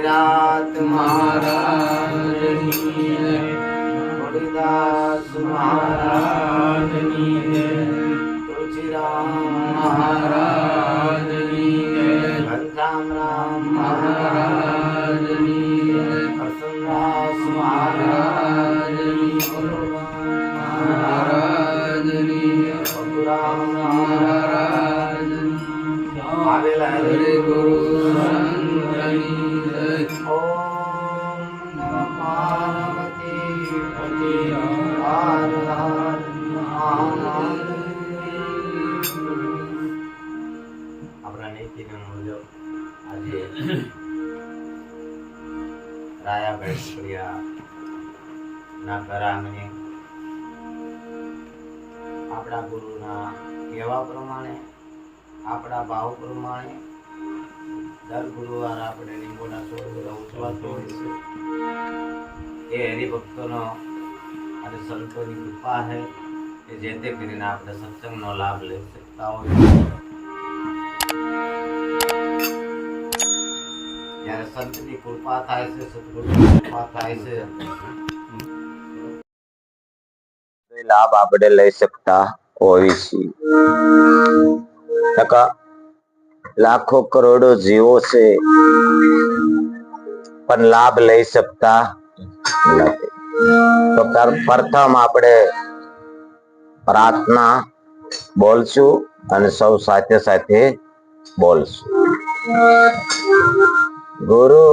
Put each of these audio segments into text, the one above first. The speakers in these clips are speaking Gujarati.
निरात महाराजनी मुरलीदास महाराजनी तुलसीराम महाराजनी घनश्याम राम महाराजनी कृष्णदास महाराजनी महाराजनी भगुराम महाराजनी आवेला हरे गुरु રાયા બેસરિયા ના કરાંગણે આપણા ગુરુના કહેવા પ્રમાણે આપણા ભાવ પ્રમાણે દર ગુરુવાર આપણે લીંબોના છોડ ઉજવાતો હોય છે. એ હરિભક્તોનો અને સંતોની કૃપા છે કે જેતે કરીને આપણે સત્સંગનો લાભ લઈ શકતા હોય. જ્યારે સંતની કૃપા થાય છે, સદગુરુની કૃપા થાય છે, લાભ આપણે લઈ શકતા હોઈએ છીએ. લાખો કરોડો જીવો છે પણ લાભ લઈ શકતા નથી. તો પ્રથમ આપણે પ્રાર્થના બોલશું અને સૌ સાથે સાથે બોલશું. ગુરુ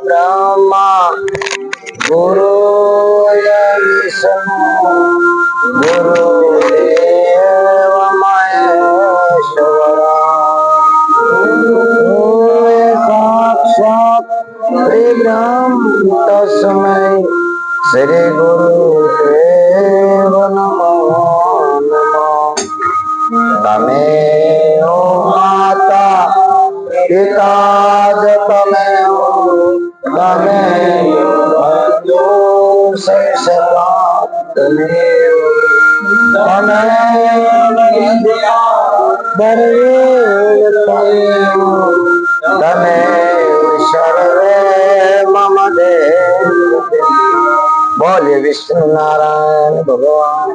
બ્રહ્મા ગુરુ વિષ્ણુ ગુરુ દેવ સાક્ષાત બ્રહ્મ તસ્મૈ શ્રી ગુરુદેવ નમો નમઃ. તમે માતા પિતા જ તમે તમે તમે સર્વે મમ દેવ. બોલીએ વિષ્ણુ નારાયણ ભગવાન.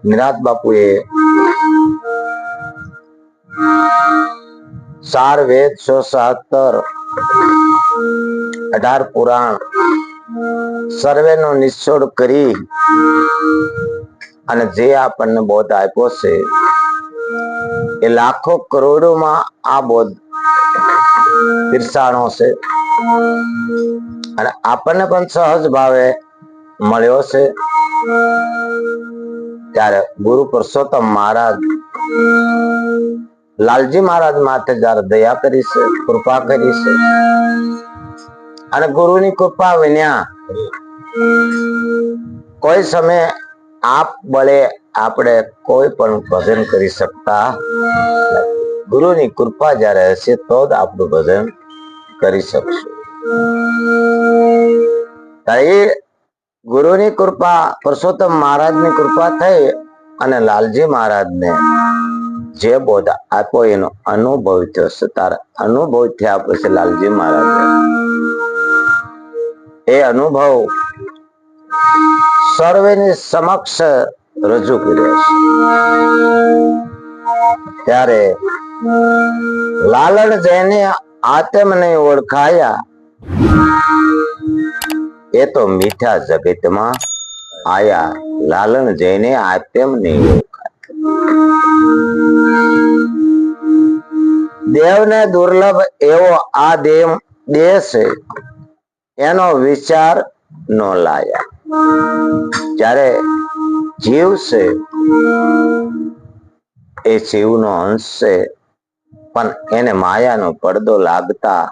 નિરાત બાપુએ 4 વેદ 177 18 પુરાણ સર્વેનો નિશ્ચોડ કરી અને જે આપણને બોધ આપ્યો છે એ લાખો કરોડોમાં આ બોધ પીરસાણો છે અને આપણને પણ સહજ ભાવે મળ્યો છે. ત્યારે ગુરુ પુરુષોત્તમ મહારાજ લાલજી મહારાજ માથે જયારે દયા કરી છે, કૃપા કરી છે અને ગુરુની કૃપા વિના કોઈ સમય આપ બળે આપણે કોઈ પણ ભજન કરી શકતા નથી. ગુરુની કૃપા જયારે હશે તો જ આપણું ભજન કરી શકશું. ગુરુની કૃપા પુરુષોત્તમ મહારાજની કૃપા થઈ અને લાલજી મહારાજને જે બોધ આપ્યો એનો અનુભવ થયો છે. તારા અનુભવ થયા પછી લાલજી મહારાજ એ અનુભવ સર્વેની સમક્ષ રજૂ કર્યો છે. ત્યારે લાલણ જેને આત્મ નહીં ઓળખાયા એ તો મીઠા જગતમાં આયા. લાલણ જઈને આત્મ નહીં ઓળખાય. દેવને દુર્લભ એવો આ દેહ છે એનો વિચાર ન લાયા. જ્યારે જીવ છે એ શિવનો અંશ છે પણ એને માયાનો પડદો લાગતા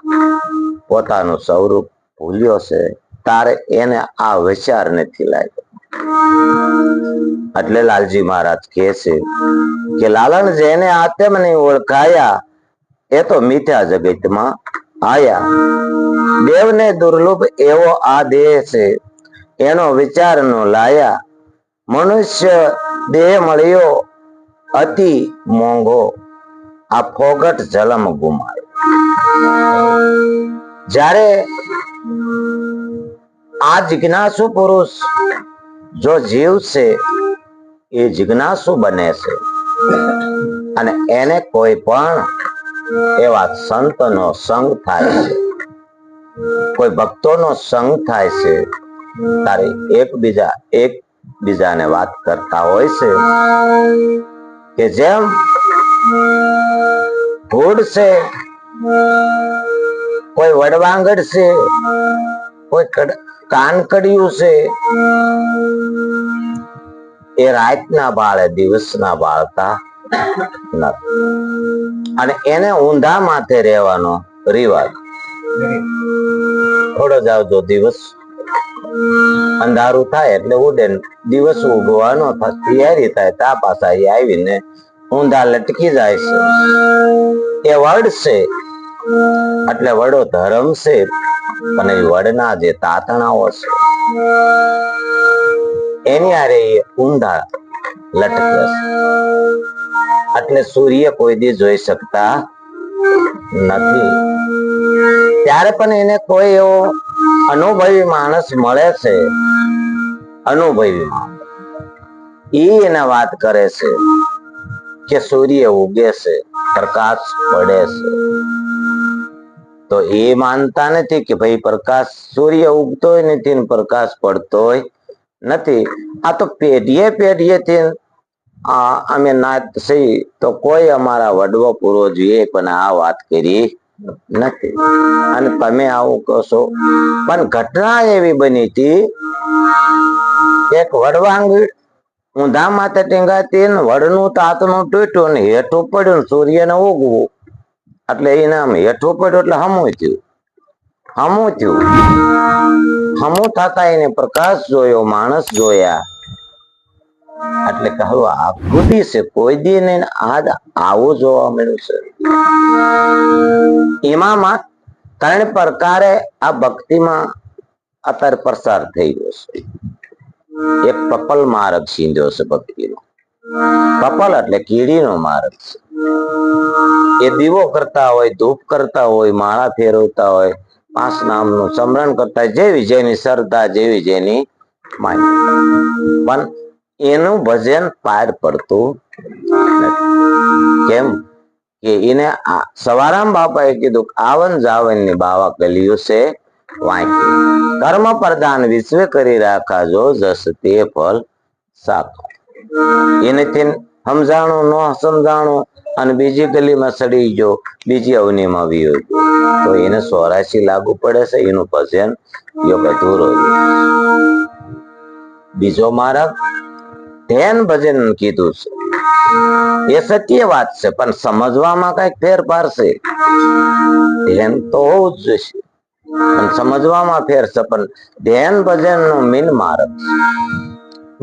પોતાનું સ્વરૂપ ભૂલ્યો છે. તારે એને આ વિચાર નથી લાગ્યો. એટલે લાલજી મહારાજ કહે છે કે લાલણ જેને આત્મ નહીં ઓળખાયા એ તો મીઠા જગતમાં આયા. દેવને દુર્લભ એવો આ દેહ છે એનો વિચાર નો લાયા. મનુષ્ય દેહ મળ્યો અતિ મોંઘો, આ ફોગટ જલમ ગુમાયો. જ્યારે આ જિજ્ઞાસુ પુરુષ જો જીવશે એ જિજ્ઞાસુ બને છે અને એને કોઈ પણ એવા સંતનો સંગ થાય છે, કોઈ ભક્તોનો સંગ થાય છે, તારે એકબીજાને વાત કરતા હોય છે કે જેમ ધૂળ છે, કોઈ વડવાંગડ છે, કોઈ કાનકડિયું છે, એ રાતના બાળે દિવસના બાળતા નથી. અને એને ઊંધા માથે રહેવાનો રિવાજ. થોડો જાવ જો દિવસ અંધારું થાય એટલે ઉડે, દિવસ ઉગવાનો તૈયારી થાય ત્યાં પાછા એ આવીને ઊંધા લટકી જાય છે. એ વડ છે એટલે વડો ધર્મ છે, પણ એ વડના જે તાતણાઓ છે એની હારે એ ઊંધા લટકે છે. એટલે સૂર્ય કોઈ દી જોઈ શકતા નથી. ત્યારે પણ એને કોઈ એવો અનુભવી માણસ મળે છે, અનુભવી માણસ, એને વાત કરે છે કે સૂર્ય ઉગે છે, પ્રકાશ પડે છે. તો એ માનતા નથી કે ભાઈ પ્રકાશ સૂર્ય ઉગતોય નથી ને પ્રકાશ પડતોય નથી. આ તો પેઢીએ પેઢીએથી અમે નાત સહી તો કોઈ અમારા વડવો પૂર્વજોએ પણ આ વાત કરી નથી અને તમે આવું કહો છો. પણ ઘટના એવી બની હતી, એક વડવાંગી ઊંધા માથે ટીંગાતી ને વડનું તાતનું તૂટ્યું ને હેઠું પડ્યું, સૂર્યને ઉગવું એટલે એને આમ હેઠું પડ્યું એટલે હમું થયું. હમું થતા એને પ્રકાશ જોયો, માણસ જોયા એટલે કહ્યું આ બુદ્ધિ છે, કોઈ દી નહીં આજ આવું જોવા મળ્યું છે. એમાં ત્રણ પ્રકારે આ ભક્તિમાં અત્યારે પ્રસાર થઈ ગયો છે. એક કપલ માર્ગ સીંધ્યો છે ભક્તિનો. કપલ એટલે કીડીનો માર્ગ છે. એ દીવો કરતા હોય, ધૂપ કરતા હોય, માળા ફેરવતા હોય, 5 નામનું સ્મરણ કરતા હોય, જેવી જેની શ્રદ્ધા, જેવી જેની માન્યતા, પણ એનું ભજન પાર પડતું નથી. કેમ કે એને સવારામ બાપાએ કીધું આવન જાવન ની બાવા કલિયું છે વાંકી, કર્મ પ્રદાન વિશ્વે કરી રાખા જો જસ તે ફલ સાખા. એનેથી સમજાણું ન સમજાણું અને બીજી ગલીમાં સડી ગયો, બીજી અવનીમાં વિયો તો એને 84 લાગુ પડે છે. એનું ભજન યોગ અધૂરો. બીજો માર્ગ ધ્યાન ભજન કીધું છે, એ સત્ય વાત છે, પણ સમજવામાં કઈક ફેરફાર છે. ધ્યાન તો હોવું જ જોઈશે પણ સમજવામાં ફેર છે. પણ ધ્યાન ભજન નો મીન માર્ગ છે.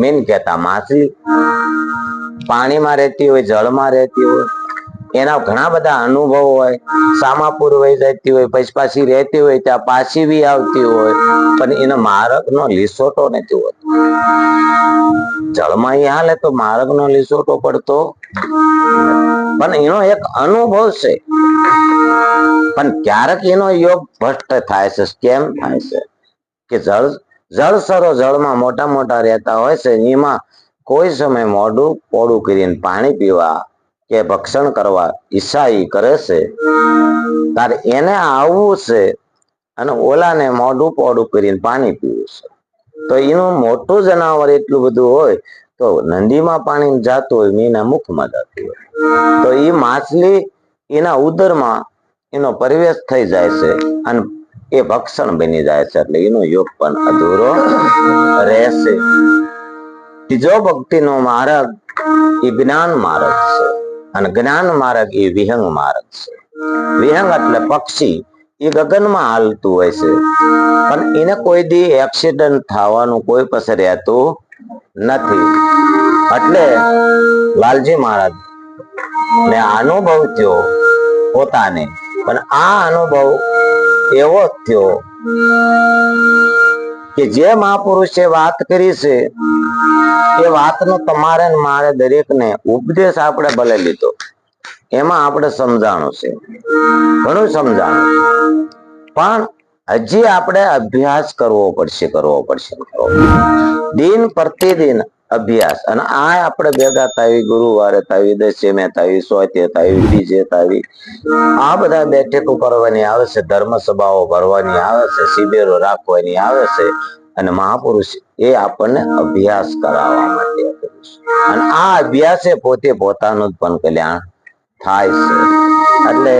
મીન કહેતા માછલી પાણીમાં રહેતી હોય, જળમાં રહેતી હોય, એના ઘણા બધા અનુભવો હોય. સામાપુર વહી જતી હોય, પછી પાછી રહેતી હોય, ત્યાં પાછી બી આવતી હોય, પણ એનો માર્ગ નો લીસોટો નથી હોતો. જળમાં એ હાલે તો માર્ગ નો લીસોટો પડતો પણ એનો એક અનુભવ છે. પણ ક્યારેક એનો યોગ ભ્રષ્ટ થાય છે. કેમ થાય છે કે જળ સરો જળમાં મોટા મોટા રહેતા હોય છે, એમાં કોઈ સમય મોઢું પોડું કરીને પાણી પીવા કે ભક્ષણ કરવા ઈચ્છા કરે છે, ત્યારે એને આવવું છે અને ઓલાને મોઢું પોડું કરીને પાણી પીવું છે. તો એનું મોટું જનાવર એટલું બધું હોય તો નદીમાં પાણી જાતું હોય, મીના મુખમાં જતું હોય, તો એ માછલી એના ઉદરમાં એનો પરિવેશ થઈ જાય છે અને એ ભક્ષણ બની જાય છે. એટલે એનો યોગ પણ અધૂરો રહેશે. ત્રીજો ભક્તિનો માર્ગ એ જ્ઞાન માર્ગ છે અને જ્ઞાન માર્ગ એ વિહંગ માર્ગ છે. વિહંગ એટલે પક્ષી, એ ગગનમાં હાલતું હોય છે, પણ એને કોઈ દી એક્સિડન્ટ થવાનું કોઈ પાસે રહેતું નથી. એટલે લાલજી મહારાજ ને અનુભવ થયો પોતાને, પણ આ અનુભવ એવો થયો કે જે મહાપુરુષે વાત કરી છે એ વાતનો તમારે ને મારે દરેકને ઉપદેશ આપણે ભલે લીધો, એમાં આપણે સમજાણું છે, ઘણું સમજાણું છે, પણ હજી આપણે અભ્યાસ કરવો પડશે. દિન પ્રતિદિન અભ્યાસ. અને આ આપણે ભેગા થાવી, ગુરુવારે થાવી, દસમે થાવી, સોતે થાવી, બીજે થાવી, આ બધા બેઠકો કરવાની આવે છે, ધર્મ સભાઓ ભરવાની આવે છે, શિબિરો રાખવાની આવે છે. અને મહાપુરુષ એ આપણને અભ્યાસ કરાવવા માટે કર્યું છે. અને આ અભ્યાસે પોતે પોતાનું જ પણ કલ્યાણ થાય છે. એટલે